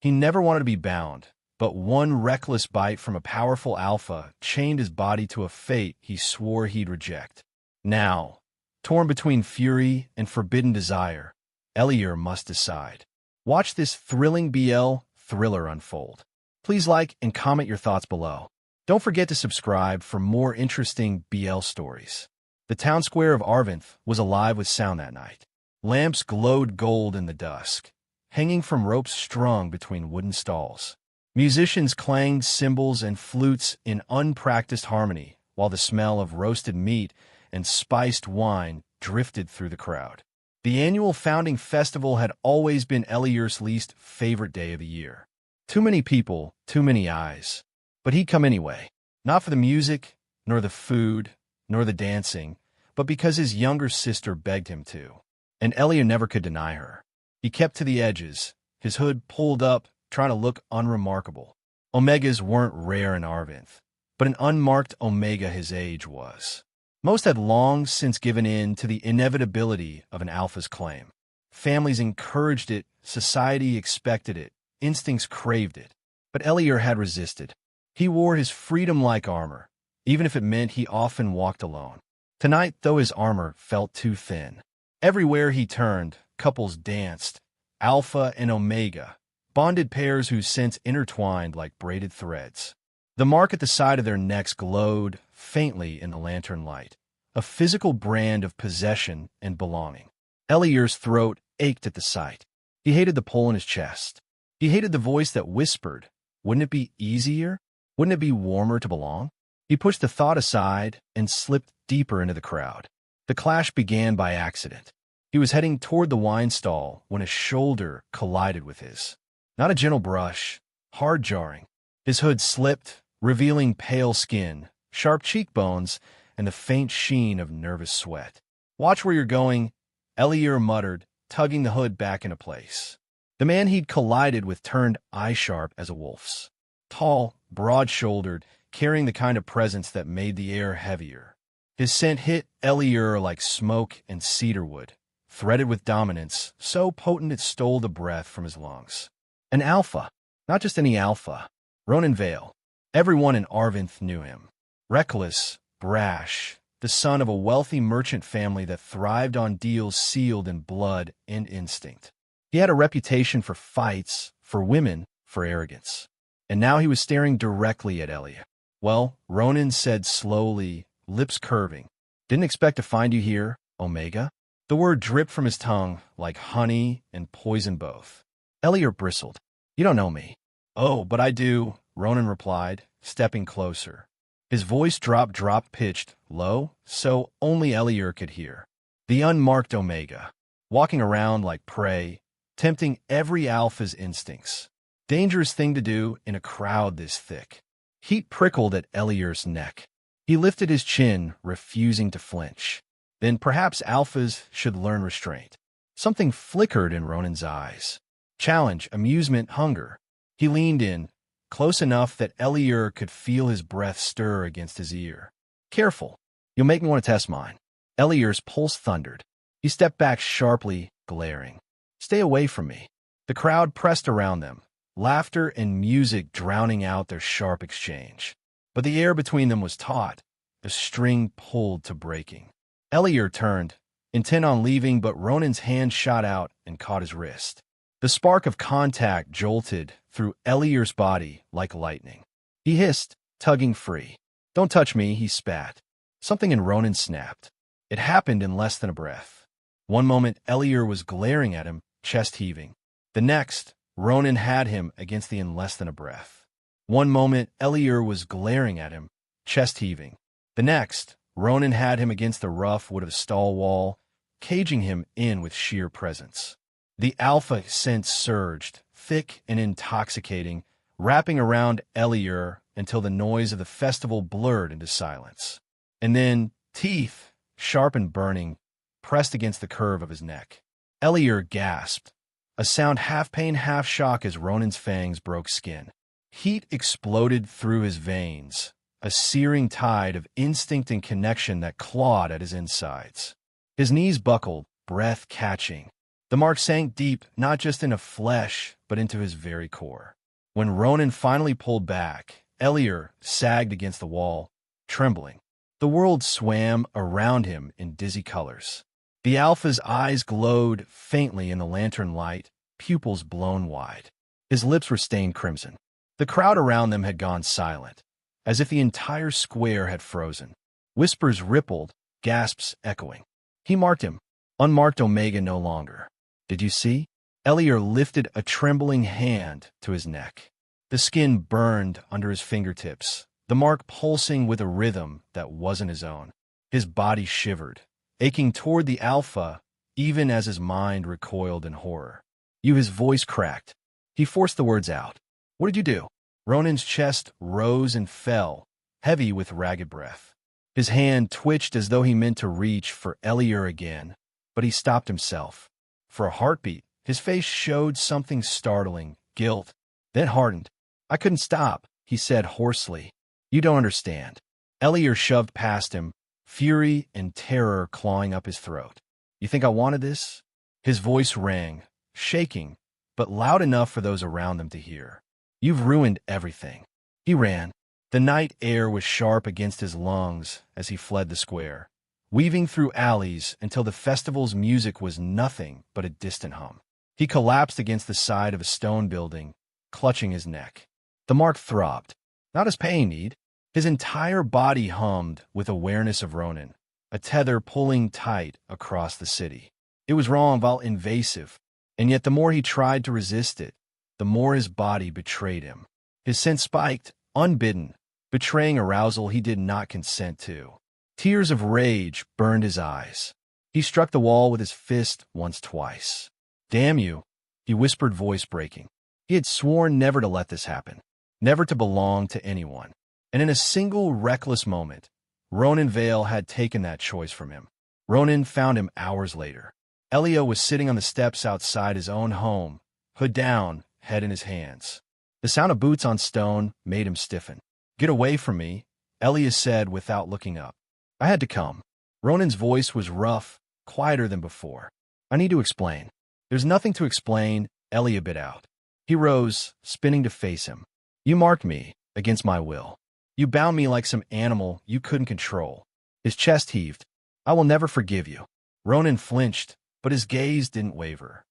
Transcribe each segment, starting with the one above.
He never wanted to be bound, but one reckless bite from a powerful alpha chained his body to a fate he swore he'd reject. Now, torn between fury and forbidden desire, Eliur must decide. Watch this thrilling BL thriller unfold. Please like and comment your thoughts below. Don't forget to subscribe for more interesting BL stories. The town square of Arvinth was alive with sound that night. Lamps glowed gold in the dusk, hanging from ropes strung between wooden stalls. Musicians clanged cymbals and flutes in unpracticed harmony, while the smell of roasted meat and spiced wine drifted through the crowd. The annual founding festival had always been Eliur's least favorite day of the year. Too many people, too many eyes. But he'd come anyway, not for the music, nor the food, nor the dancing, but because his younger sister begged him to. And Eliur never could deny her. He kept to the edges, his hood pulled up, trying to look unremarkable. Omegas weren't rare in Arvinth, but an unmarked Omega his age was. Most had long since given in to the inevitability of an alpha's claim. Families encouraged it, society expected it, instincts craved it. But Eliur had resisted. He wore his freedom-like armor, even if it meant he often walked alone. Tonight, though, his armor felt too thin. Everywhere he turned, couples danced, Alpha and Omega, bonded pairs whose scents intertwined like braided threads. The mark at the side of their necks glowed faintly in the lantern light, a physical brand of possession and belonging. Eliur's throat ached at the sight. He hated the pull in his chest. He hated the voice that whispered, "Wouldn't it be easier? Wouldn't it be warmer to belong?" He pushed the thought aside and slipped deeper into the crowd. The clash began by accident. He was heading toward the wine stall when a shoulder collided with his. Not a gentle brush, hard jarring. His hood slipped, revealing pale skin, sharp cheekbones, and the faint sheen of nervous sweat. "Watch where you're going," Eliur muttered, tugging the hood back into place. The man he'd collided with turned eye-sharp as a wolf's. Tall, broad-shouldered, carrying the kind of presence that made the air heavier. His scent hit Eliur like smoke and cedarwood, threaded with dominance, so potent it stole the breath from his lungs. An alpha, not just any alpha. Ronan Vale. Everyone in Arvinth knew him. Reckless, brash, the son of a wealthy merchant family that thrived on deals sealed in blood and instinct. He had a reputation for fights, for women, for arrogance. And now he was staring directly at Eliur. "Well," Ronan said slowly, lips curving. "Didn't expect to find you here, Omega." The word dripped from his tongue like honey and poison both. Eliur bristled. "You don't know me." "Oh, but I do," Ronan replied, stepping closer. His voice drop-pitched, low, so only Eliur could hear. The unmarked Omega, walking around like prey, tempting every alpha's instincts. Dangerous thing to do in a crowd this thick. Heat prickled at Eliur's neck. He lifted his chin, refusing to flinch. Then perhaps alphas should learn restraint. Something flickered in Ronan's eyes. Challenge, amusement, hunger. He leaned in, close enough that Eliur could feel his breath stir against his ear. "Careful. You'll make me want to test mine." Eliur's pulse thundered. He stepped back sharply, glaring. "Stay away from me." The crowd pressed around them, laughter and music drowning out their sharp exchange. But the air between them was taut, the string pulled to breaking. Eliur turned, intent on leaving, but Ronan's hand shot out and caught his wrist. The spark of contact jolted through Eliur's body like lightning. He hissed, tugging free. "Don't touch me," he spat. Something in Ronan snapped. It happened in less than a breath. One moment, Eliur was glaring at him, chest heaving. The next, Ronan had him against the in less than a breath. One moment, Eliur was glaring at him, chest heaving. The next, Ronan had him against the rough wood of the stall wall, caging him in with sheer presence. The alpha scent surged, thick and intoxicating, wrapping around Eliur until the noise of the festival blurred into silence. And then, teeth, sharp and burning, pressed against the curve of his neck. Eliur gasped, a sound half pain, half shock as Ronan's fangs broke skin. Heat exploded through his veins, a searing tide of instinct and connection that clawed at his insides. His knees buckled, breath catching. The mark sank deep, not just into flesh, but into his very core. When Ronan finally pulled back, Eliur sagged against the wall, trembling. The world swam around him in dizzy colors. The Alpha's eyes glowed faintly in the lantern light, pupils blown wide. His lips were stained crimson. The crowd around them had gone silent, as if the entire square had frozen. Whispers rippled, gasps echoing. He marked him. Unmarked Omega no longer. Did you see? Eliur lifted a trembling hand to his neck. The skin burned under his fingertips, the mark pulsing with a rhythm that wasn't his own. His body shivered, aching toward the Alpha, even as his mind recoiled in horror. His voice cracked. He forced the words out. What did you do? Ronan's chest rose and fell, heavy with ragged breath. His hand twitched as though he meant to reach for Eliur again, but he stopped himself. For a heartbeat, his face showed something startling, guilt, then hardened. I couldn't stop, he said hoarsely. You don't understand. Eliur shoved past him, fury and terror clawing up his throat. You think I wanted this? His voice rang, shaking, but loud enough for those around them to hear. You've ruined everything. He ran. The night air was sharp against his lungs as he fled the square, weaving through alleys until the festival's music was nothing but a distant hum. He collapsed against the side of a stone building, clutching his neck. The mark throbbed. Not his pain need. His entire body hummed with awareness of Ronan, a tether pulling tight across the city. It was wrong while invasive, and yet the more he tried to resist it, the more his body betrayed him. His sense spiked, unbidden, betraying arousal he did not consent to. Tears of rage burned his eyes. He struck the wall with his fist twice. Damn you, he whispered, voice breaking. He had sworn never to let this happen, never to belong to anyone. And in a single reckless moment, Ronan Vale had taken that choice from him. Ronan found him hours later. Elio was sitting on the steps outside his own home, hood down, head in his hands. The sound of boots on stone made him stiffen. Get away from me, Elias said without looking up. I had to come. Ronan's voice was rough, quieter than before. I need to explain. There's nothing to explain, Elia bit out. He rose, spinning to face him. You marked me, against my will. You bound me like some animal you couldn't control. His chest heaved. I will never forgive you. Ronan flinched, but his gaze didn't waver.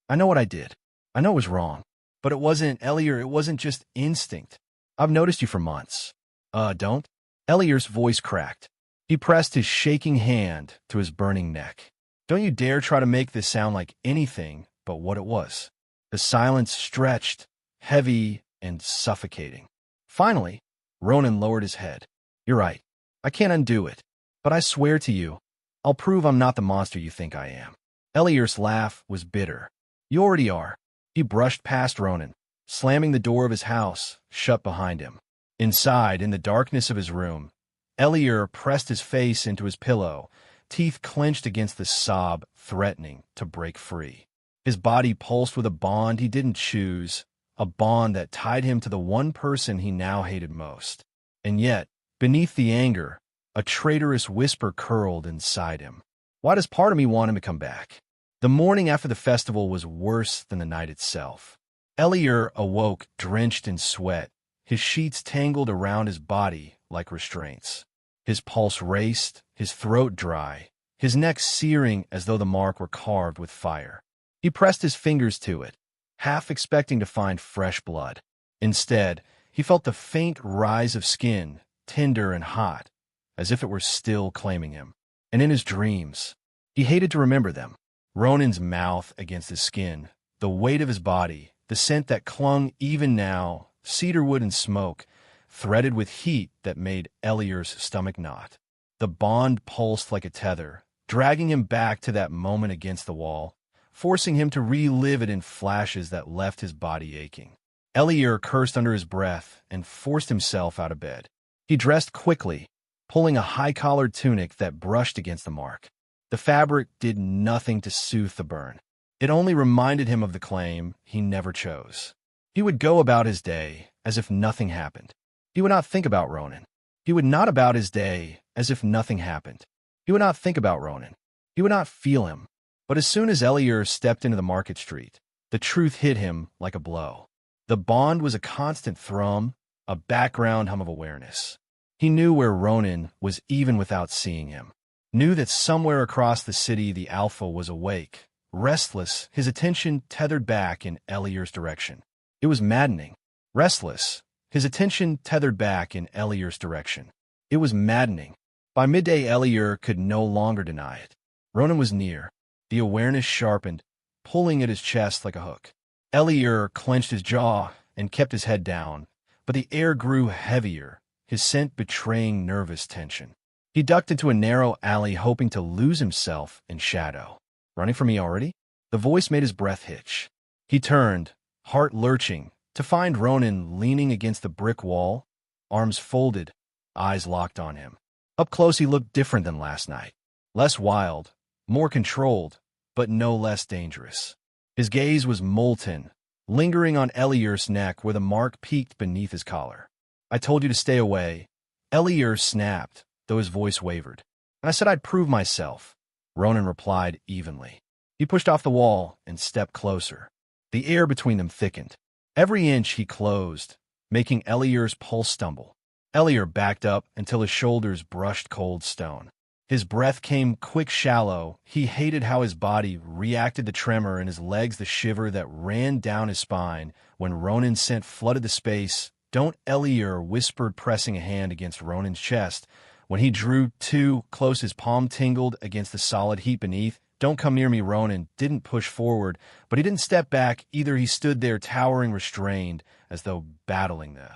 I know what I did. I know it was wrong. But it wasn't, Eliur, it wasn't just instinct. I've noticed you for months. Don't? Eliur's voice cracked. He pressed his shaking hand to his burning neck. Don't you dare try to make this sound like anything but what it was. The silence stretched, heavy and suffocating. Finally, Ronan lowered his head. You're right. I can't undo it. But I swear to you, I'll prove I'm not the monster you think I am. Eliur's laugh was bitter. You already are. He brushed past Ronan, slamming the door of his house shut behind him. Inside, in the darkness of his room, Eliur pressed his face into his pillow, teeth clenched against the sob, threatening to break free. His body pulsed with a bond he didn't choose, a bond that tied him to the one person he now hated most. And yet, beneath the anger, a traitorous whisper curled inside him. Why does part of me want him to come back? The morning after the festival was worse than the night itself. Eliur awoke drenched in sweat, his sheets tangled around his body like restraints. His pulse raced, his throat dry, his neck searing as though the mark were carved with fire. He pressed his fingers to it, half expecting to find fresh blood. Instead, he felt the faint rise of skin, tender and hot, as if it were still claiming him. And in his dreams, he hated to remember them. Ronan's mouth against his skin, the weight of his body, the scent that clung even now, cedarwood and smoke, threaded with heat that made Eliur's stomach knot. The bond pulsed like a tether, dragging him back to that moment against the wall, forcing him to relive it in flashes that left his body aching. Eliur cursed under his breath and forced himself out of bed. He dressed quickly, pulling a high-collared tunic that brushed against the mark. The fabric did nothing to soothe the burn. It only reminded him of the claim he never chose. He would go about his day as if nothing happened. He would not think about Ronan. He would not about his day as if nothing happened. He would not think about Ronan. He would not feel him. But as soon as Eliur stepped into the market street, The truth hit him like a blow. The bond was a constant thrum, a background hum of awareness. He knew where Ronan was even without seeing him. Knew that somewhere across the city the Alpha was awake, restless, his attention tethered back in Eliur's direction. It was maddening. Restless, his attention tethered back in Eliur's direction. It was maddening. By midday, Eliur could no longer deny it. Ronan was near. The awareness sharpened, pulling at his chest like a hook. Eliur clenched his jaw and kept his head down, but the air grew heavier, his scent betraying nervous tension. He ducked into a narrow alley, hoping to lose himself in shadow. Running from me already? The voice made his breath hitch. He turned, heart lurching, to find Ronan leaning against the brick wall, arms folded, eyes locked on him. Up close he looked different than last night. Less wild, more controlled, but no less dangerous. His gaze was molten, lingering on Eliur's neck where the mark peeked beneath his collar. I told you to stay away. Eliur snapped, though his voice wavered. And I said I'd prove myself. Ronan replied evenly. He pushed off the wall and stepped closer. The air between them thickened. Every inch he closed, making Eliur's pulse stumble. Eliur backed up until his shoulders brushed cold stone. His breath came quick, shallow. He hated how his body reacted to tremor and his legs the shiver that ran down his spine when Ronan's scent flooded the space. Don't, Eliur whispered, pressing a hand against Ronan's chest. When he drew too close, his palm tingled against the solid heat beneath. Don't come near me. Ronan didn't push forward, but he didn't step back either. He stood there, towering, restrained, as though battling the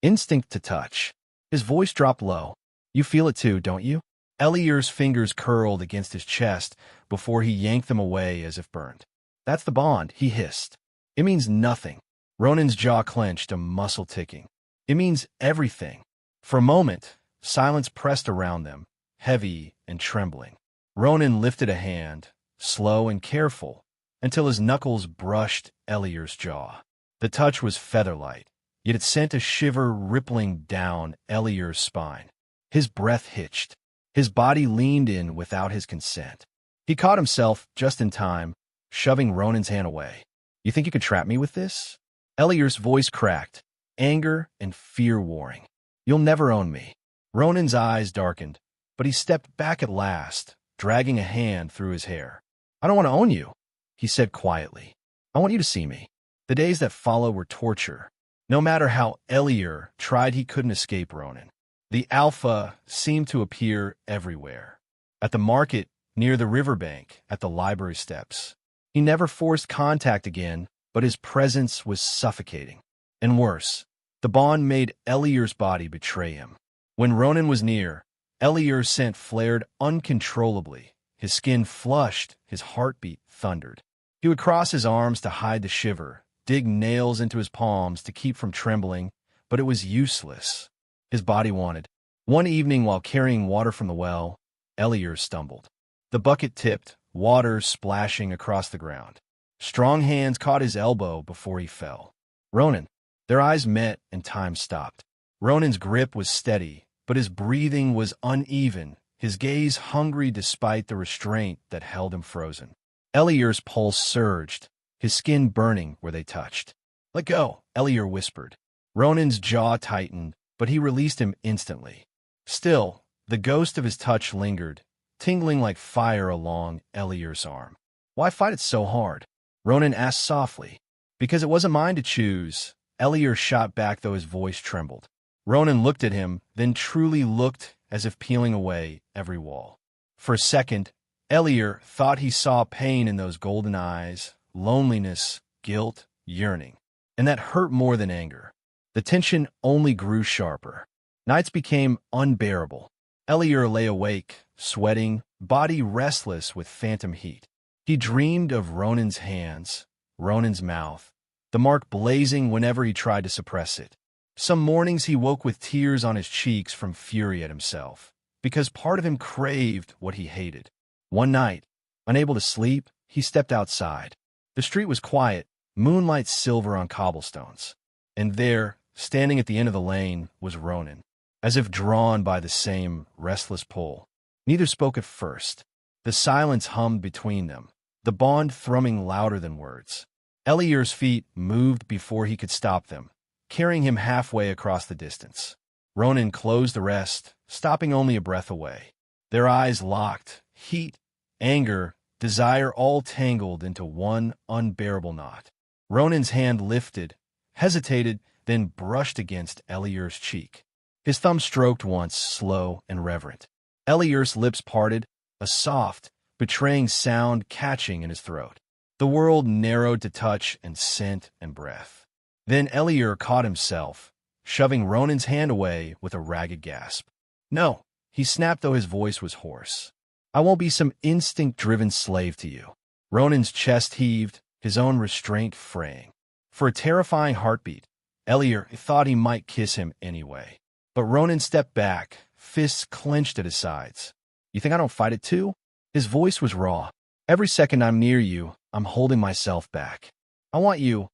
instinct to touch. His voice dropped low. You feel it too, don't you? Eliur's fingers curled against his chest before he yanked them away as if burned. That's the bond, he hissed. It means nothing. Ronan's jaw clenched, a muscle ticking. It means everything. For a moment, silence pressed around them, heavy and trembling. Ronan lifted a hand, slow and careful, until his knuckles brushed Eliur's jaw. The touch was feather-light, yet it sent a shiver rippling down Eliur's spine. His breath hitched. His body leaned in without his consent. He caught himself just in time, shoving Ronan's hand away. You think you could trap me with this? Eliur's voice cracked, anger and fear warring. You'll never own me. Ronan's eyes darkened, but he stepped back at last, dragging a hand through his hair. I don't want to own you, he said quietly. I want you to see me. The days that followed were torture. No matter how Eliur tried, he couldn't escape Ronan. The Alpha seemed to appear everywhere. At the market, near the riverbank, at the library steps. He never forced contact again, but his presence was suffocating. And worse, the bond made Eliur's body betray him. When Ronan was near, Eliur's scent flared uncontrollably. His skin flushed, his heartbeat thundered. He would cross his arms to hide the shiver, dig nails into his palms to keep from trembling, but it was useless. His body wanted. One evening while carrying water from the well, Eliur stumbled. The bucket tipped, water splashing across the ground. Strong hands caught his elbow before he fell. Ronan. Their eyes met and time stopped. Ronan's grip was steady, but his breathing was uneven, his gaze hungry despite the restraint that held him frozen. Eliur's pulse surged, his skin burning where they touched. Let go, Eliur whispered. Ronan's jaw tightened, but he released him instantly. Still, the ghost of his touch lingered, tingling like fire along Eliur's arm. Why fight it so hard? Ronan asked softly. Because it wasn't mine to choose. Eliur shot back, though his voice trembled. Ronan looked at him, then truly looked as if peeling away every wall. For a second, Eliur thought he saw pain in those golden eyes, loneliness, guilt, yearning. And that hurt more than anger. The tension only grew sharper. Nights became unbearable. Eliur lay awake, sweating, body restless with phantom heat. He dreamed of Ronan's hands, Ronan's mouth, the mark blazing whenever he tried to suppress it. Some mornings he woke with tears on his cheeks from fury at himself, because part of him craved what he hated. One night, unable to sleep, he stepped outside. The street was quiet, moonlight silver on cobblestones. And there, standing at the end of the lane, was Ronan, as if drawn by the same restless pull. Neither spoke at first. The silence hummed between them, the bond thrumming louder than words. Eliur's feet moved before he could stop them, carrying him halfway across the distance. Ronan closed the rest, stopping only a breath away. Their eyes locked, heat, anger, desire all tangled into one unbearable knot. Ronan's hand lifted, hesitated, then brushed against Eliur's cheek. His thumb stroked once, slow and reverent. Eliur's lips parted, a soft, betraying sound catching in his throat. The world narrowed to touch and scent and breath. Then Eliur caught himself, shoving Ronan's hand away with a ragged gasp. "No," he snapped, though his voice was hoarse. "I won't be some instinct-driven slave to you." Ronan's chest heaved, his own restraint fraying. For a terrifying heartbeat, Eliur thought he might kiss him anyway. But Ronan stepped back, fists clenched at his sides. "You think I don't fight it too?" His voice was raw. "Every second I'm near you, I'm holding myself back. I want you,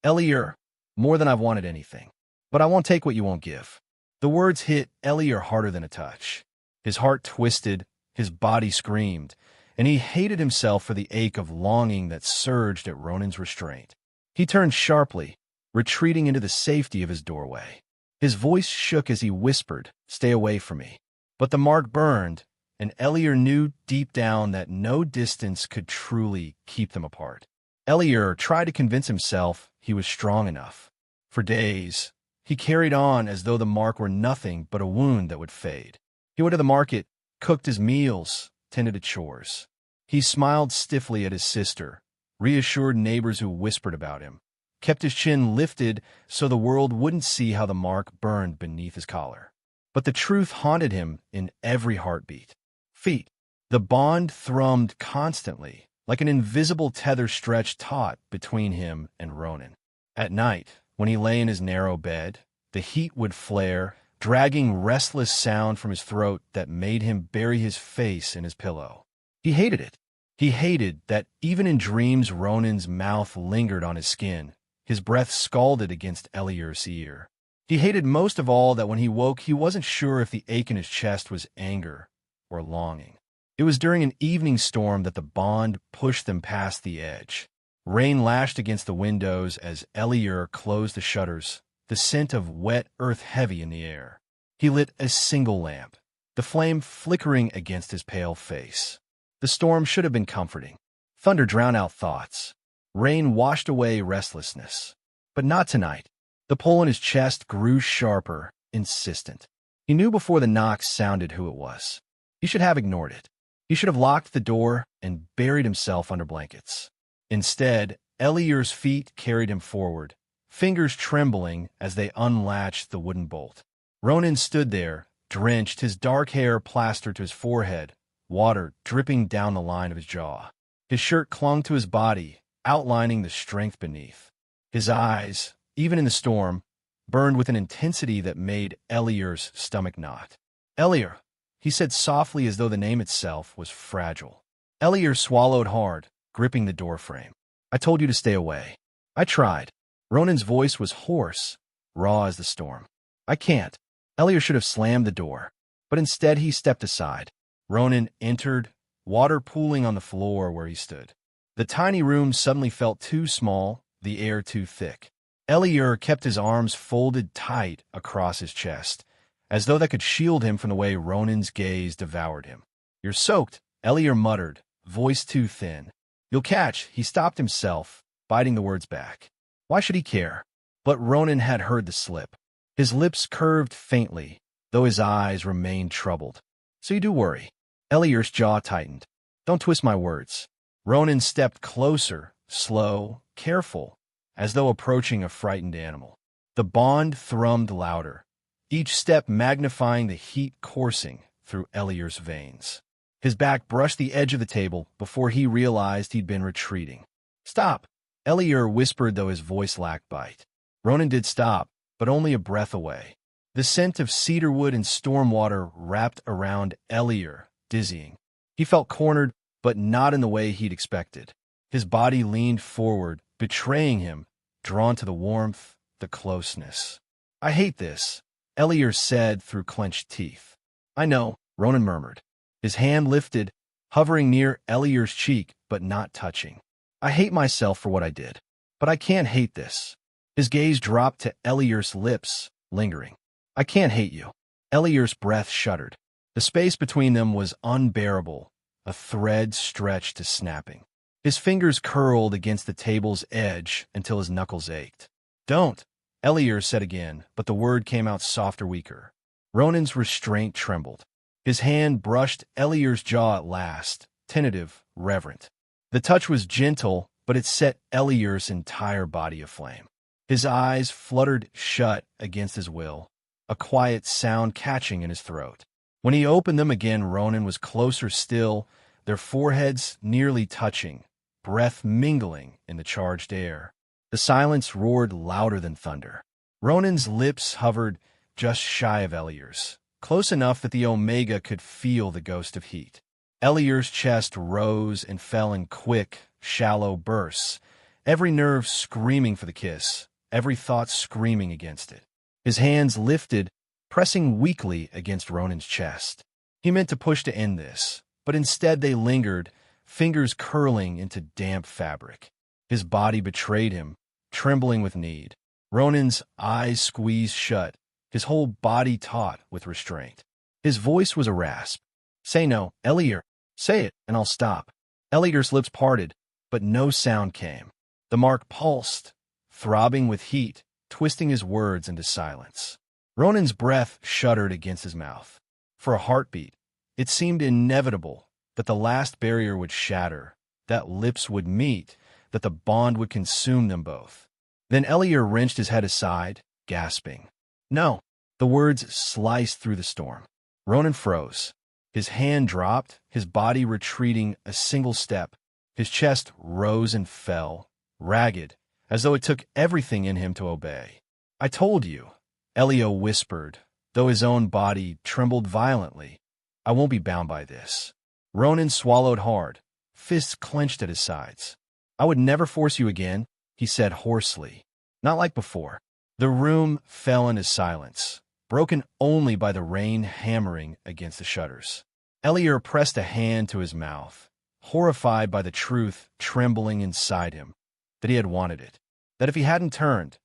Eliur, more than I've wanted anything. But I won't take what you won't give." The words hit Eliur harder than a touch. His heart twisted, his body screamed, and he hated himself for the ache of longing that surged at Ronan's restraint. He turned sharply, retreating into the safety of his doorway. His voice shook as he whispered, "Stay away from me." But the mark burned, and Eliur knew deep down that no distance could truly keep them apart. Eliur tried to convince himself he was strong enough. For days, he carried on as though the mark were nothing but a wound that would fade. He went to the market, cooked his meals, tended to chores. He smiled stiffly at his sister, reassured neighbors who whispered about him, kept his chin lifted so the world wouldn't see how the mark burned beneath his collar. But the truth haunted him in every heartbeat. Feet. The bond thrummed constantly, like an invisible tether stretched taut between him and Ronan. At night, when he lay in his narrow bed, the heat would flare, dragging restless sound from his throat that made him bury his face in his pillow. He hated it. He hated that even in dreams Ronan's mouth lingered on his skin, his breath scalded against Eliur's ear. He hated most of all that when he woke he wasn't sure if the ache in his chest was anger or longing. It was during an evening storm that the bond pushed them past the edge. Rain lashed against the windows as Eliur closed the shutters, the scent of wet earth heavy in the air. He lit a single lamp, the flame flickering against his pale face. The storm should have been comforting. Thunder drowned out thoughts. Rain washed away restlessness. But not tonight. The pull in his chest grew sharper, insistent. He knew before the knock sounded who it was. He should have ignored it. He should have locked the door and buried himself under blankets. Instead, Eliur's feet carried him forward, fingers trembling as they unlatched the wooden bolt. Ronan stood there, drenched, his dark hair plastered to his forehead, water dripping down the line of his jaw. His shirt clung to his body, outlining the strength beneath. His eyes, even in the storm, burned with an intensity that made Eliur's stomach knot. "Eliur," he said softly as though the name itself was fragile. Eliur swallowed hard, gripping the doorframe. "I told you to stay away. I tried." Ronan's voice was hoarse, raw as the storm. "I can't." Eliur should have slammed the door, but instead he stepped aside. Ronan entered, water pooling on the floor where he stood. The tiny room suddenly felt too small, the air too thick. Eliur kept his arms folded tight across his chest, as though that could shield him from the way Ronan's gaze devoured him. "You're soaked," Eliur muttered, voice too thin. "You'll catch." He stopped himself, biting the words back. Why should he care? But Ronan had heard the slip. His lips curved faintly, though his eyes remained troubled. "So you do worry." Eliur's jaw tightened. "Don't twist my words." Ronan stepped closer, slow, careful, as though approaching a frightened animal. The bond thrummed louder, each step magnifying the heat coursing through Eliur's veins. His back brushed the edge of the table before he realized he'd been retreating. "Stop," Eliur whispered, though his voice lacked bite. Ronan did stop, but only a breath away. The scent of cedarwood and storm water wrapped around Eliur, dizzying. He felt cornered, but not in the way he'd expected. His body leaned forward, betraying him, drawn to the warmth, the closeness. "I hate this," Eliur said through clenched teeth. "I know," Ronan murmured. His hand lifted, hovering near Eliur's cheek, but not touching. "I hate myself for what I did." But I can't hate this. His gaze dropped to Eliur's lips, lingering. I can't hate you. Eliur's breath shuddered. The space between them was unbearable, a thread stretched to snapping. His fingers curled against the table's edge until his knuckles ached. Don't, Eliur said again, but the word came out softer, weaker. Ronan's restraint trembled. His hand brushed Eliur's jaw at last, tentative, reverent. The touch was gentle, but it set Eliur's entire body aflame. His eyes fluttered shut against his will, a quiet sound catching in his throat. When he opened them again, Ronan was closer still, their foreheads nearly touching, breath mingling in the charged air. The silence roared louder than thunder. Ronan's lips hovered just shy of Eliur's, close enough that the Omega could feel the ghost of heat. Eliur's chest rose and fell in quick, shallow bursts, every nerve screaming for the kiss, every thought screaming against it. His hands lifted, pressing weakly against Ronan's chest. He meant to push to end this, but instead they lingered, fingers curling into damp fabric. His body betrayed him, trembling with need. Ronan's eyes squeezed shut, his whole body taut with restraint. His voice was a rasp. Say no, Eliur. Say it, and I'll stop. Eliur's lips parted, but no sound came. The mark pulsed, throbbing with heat, twisting his words into silence. Ronan's breath shuddered against his mouth. For a heartbeat, it seemed inevitable that the last barrier would shatter, that lips would meet, that the bond would consume them both. Then Eliur wrenched his head aside, gasping. No. The words sliced through the storm. Ronan froze. His hand dropped, his body retreating a single step. His chest rose and fell, ragged, as though it took everything in him to obey. I told you, Eliur whispered, though his own body trembled violently. I won't be bound by this. Ronan swallowed hard, fists clenched at his sides. I would never force you again, he said hoarsely. Not like before. The room fell into silence, broken only by the rain hammering against the shutters. Eliur pressed a hand to his mouth, horrified by the truth trembling inside him, that he had wanted it, that if he hadn't turned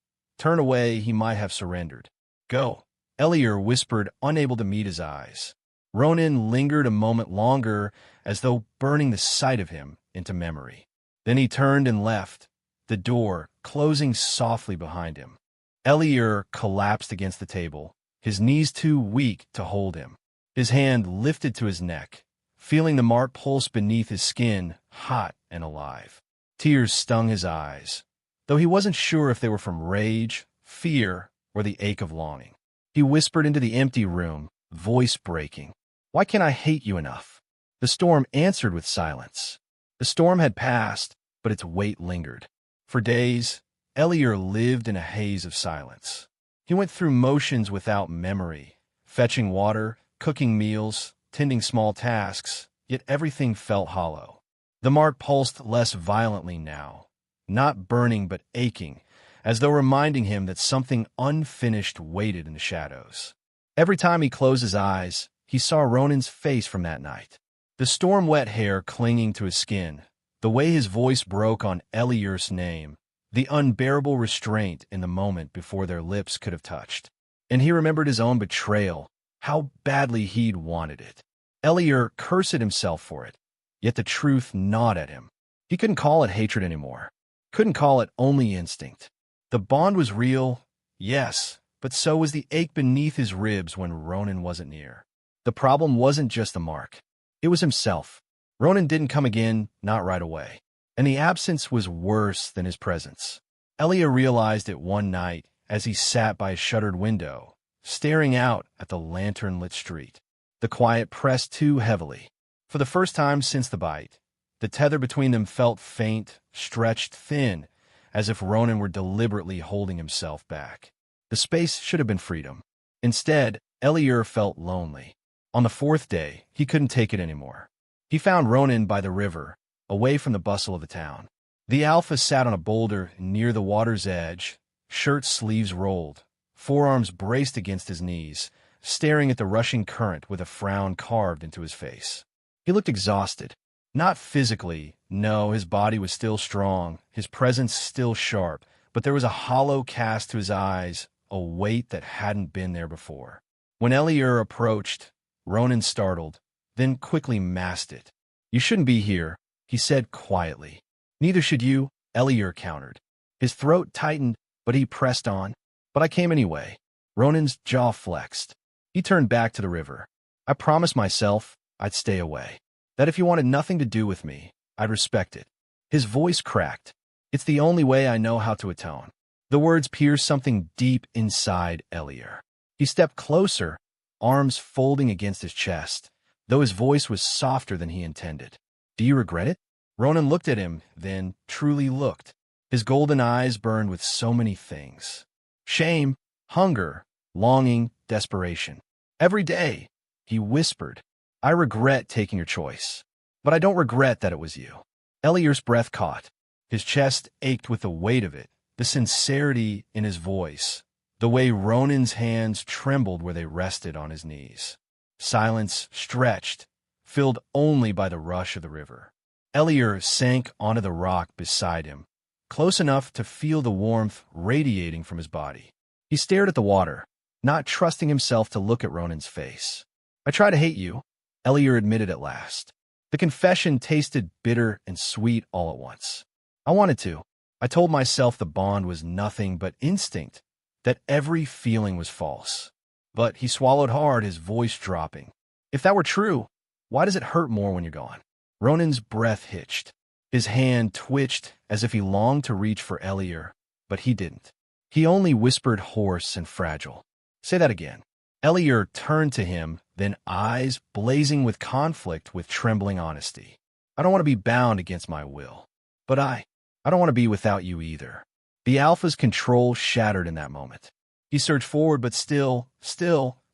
away, he might have surrendered. Go, Eliur whispered, unable to meet his eyes. Ronan lingered a moment longer, as though burning the sight of him into memory. Then he turned and left, the door closing softly behind him. Eliur collapsed against the table, his knees too weak to hold him. His hand lifted to his neck, feeling the mark pulse beneath his skin, hot and alive. Tears stung his eyes, though he wasn't sure if they were from rage, fear, or the ache of longing. He whispered into the empty room, voice breaking. Why can't I hate you enough? The storm answered with silence. The storm had passed, but its weight lingered. For days, Eliur lived in a haze of silence. He went through motions without memory, fetching water, cooking meals, tending small tasks, yet everything felt hollow. The mark pulsed less violently now, not burning but aching, as though reminding him that something unfinished waited in the shadows. Every time he closed his eyes, he saw Ronan's face from that night. The storm-wet hair clinging to his skin, the way his voice broke on Eliur's name, the unbearable restraint in the moment before their lips could have touched. And he remembered his own betrayal, how badly he'd wanted it. Eliur cursed himself for it, yet the truth gnawed at him. He couldn't call it hatred anymore, couldn't call it only instinct. The bond was real, yes, but so was the ache beneath his ribs when Ronan wasn't near. The problem wasn't just the mark. It was himself. Ronan didn't come again, not right away. And the absence was worse than his presence. Eliur realized it one night as he sat by a shuttered window, staring out at the lantern-lit street. The quiet pressed too heavily. For the first time since the bite, the tether between them felt faint, stretched thin, as if Ronan were deliberately holding himself back. The space should have been freedom. Instead, Eliur felt lonely. On the fourth day, he couldn't take it anymore. He found Ronan by the river, away from the bustle of the town. The Alpha sat on a boulder near the water's edge, shirt sleeves rolled, forearms braced against his knees, staring at the rushing current with a frown carved into his face. He looked exhausted, Not physically, no, his body was still strong, his presence still sharp, but there was a hollow cast to his eyes, a weight that hadn't been there before. When Eliur approached, Ronan startled, then quickly masked it. "You shouldn't be here," he said quietly. "Neither should you," Eliur countered. His throat tightened, but he pressed on. "But I came anyway." Ronan's jaw flexed. He turned back to the river. "I promised myself I'd stay away. That if you wanted nothing to do with me, I'd respect it." His voice cracked. "It's the only way I know how to atone." The words pierced something deep inside Eliur. He stepped closer, arms folding against his chest, though his voice was softer than he intended. "Do you regret it?" Ronan looked at him, then truly looked. His golden eyes burned with so many things. Shame, hunger, longing, desperation. "Every day," he whispered, "I regret taking your choice. But I don't regret that it was you." Eliur's breath caught. His chest ached with the weight of it, the sincerity in his voice, the way Ronan's hands trembled where they rested on his knees. Silence stretched, filled only by the rush of the river. Eliur sank onto the rock beside him, close enough to feel the warmth radiating from his body. He stared at the water, not trusting himself to look at Ronan's face. "I try to hate you," Eliur admitted at last. The confession tasted bitter and sweet all at once. "I wanted to. I told myself the bond was nothing but instinct, that every feeling was false." But he swallowed hard, his voice dropping. "If that were true, why does it hurt more when you're gone?" Ronan's breath hitched. His hand twitched as if he longed to reach for Eliur, but he didn't. He only whispered hoarse and fragile, "Say that again." Eliur turned to him, then eyes blazing with conflict with trembling honesty. "I don't want to be bound against my will. But I don't want to be without you either." The Alpha's control shattered in that moment. He surged forward, but still,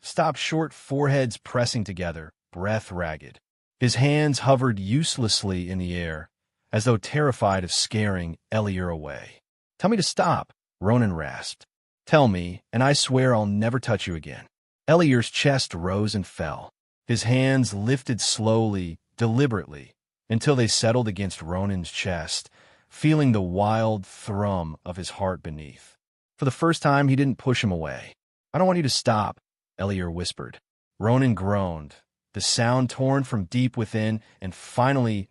stopped short, foreheads pressing together, breath ragged. His hands hovered uselessly in the air, as though terrified of scaring Eliur away. "Tell me to stop," Ronan rasped. "Tell me, and I swear I'll never touch you again." Eliur's chest rose and fell. His hands lifted slowly, deliberately, until they settled against Ronan's chest, feeling the wild thrum of his heart beneath. For the first time, he didn't push him away. "I don't want you to stop," Eliur whispered. Ronan groaned, the sound torn from deep within, and finally,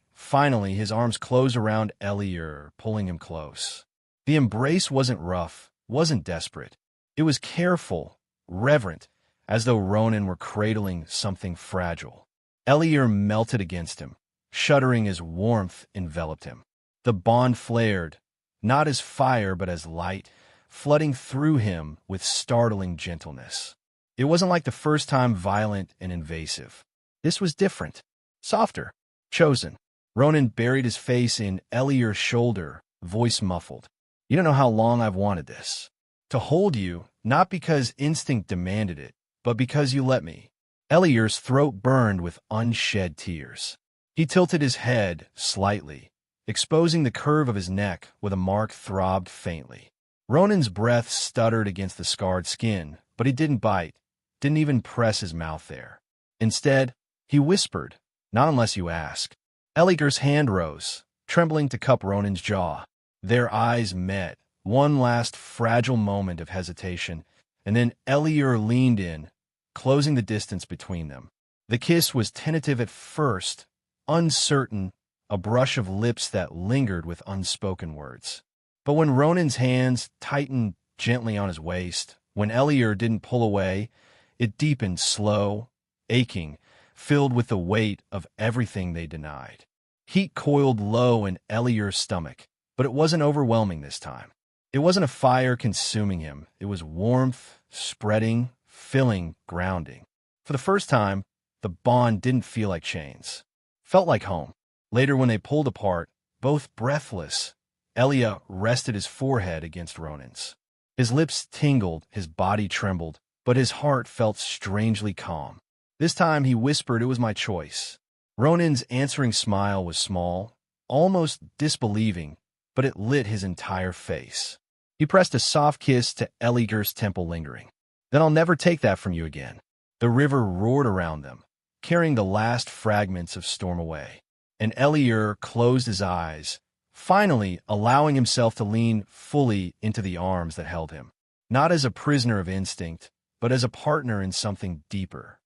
his arms closed around Eliur, pulling him close. The embrace wasn't rough, wasn't desperate. It was careful, reverent, as though Ronan were cradling something fragile. Eliur melted against him, shuddering as warmth enveloped him. The bond flared, not as fire but as light, flooding through him with startling gentleness. It wasn't like the first time, violent and invasive. This was different, softer, chosen. Ronan buried his face in Eliur's shoulder, voice muffled. "You don't know how long I've wanted this. To hold you, not because instinct demanded it, but because you let me." Eliur's throat burned with unshed tears. He tilted his head slightly, exposing the curve of his neck where the mark throbbed faintly. Ronan's breath stuttered against the scarred skin, but he didn't bite, didn't even press his mouth there. Instead, he whispered, "Not unless you ask." Eliur's hand rose, trembling to cup Ronan's jaw. Their eyes met, one last fragile moment of hesitation, and then Eliur leaned in, closing the distance between them. The kiss was tentative at first, uncertain, a brush of lips that lingered with unspoken words. But when Ronan's hands tightened gently on his waist, when Eliur didn't pull away, it deepened, slow, aching, filled with the weight of everything they denied. Heat coiled low in Eliur's stomach, but it wasn't overwhelming this time. It wasn't a fire consuming him. It was warmth, spreading, filling, grounding. For the first time, the bond didn't feel like chains. Felt like home. Later, when they pulled apart, both breathless, Eliur rested his forehead against Ronan's. His lips tingled, his body trembled, but his heart felt strangely calm. This time, he whispered it was my choice. Ronan's answering smile was small, almost disbelieving, but it lit his entire face. He pressed a soft kiss to Eliur's temple, lingering. "Then I'll never take that from you again." The river roared around them, carrying the last fragments of storm away. and Eliur closed his eyes, finally allowing himself to lean fully into the arms that held him, not as a prisoner of instinct, but as a partner in something deeper.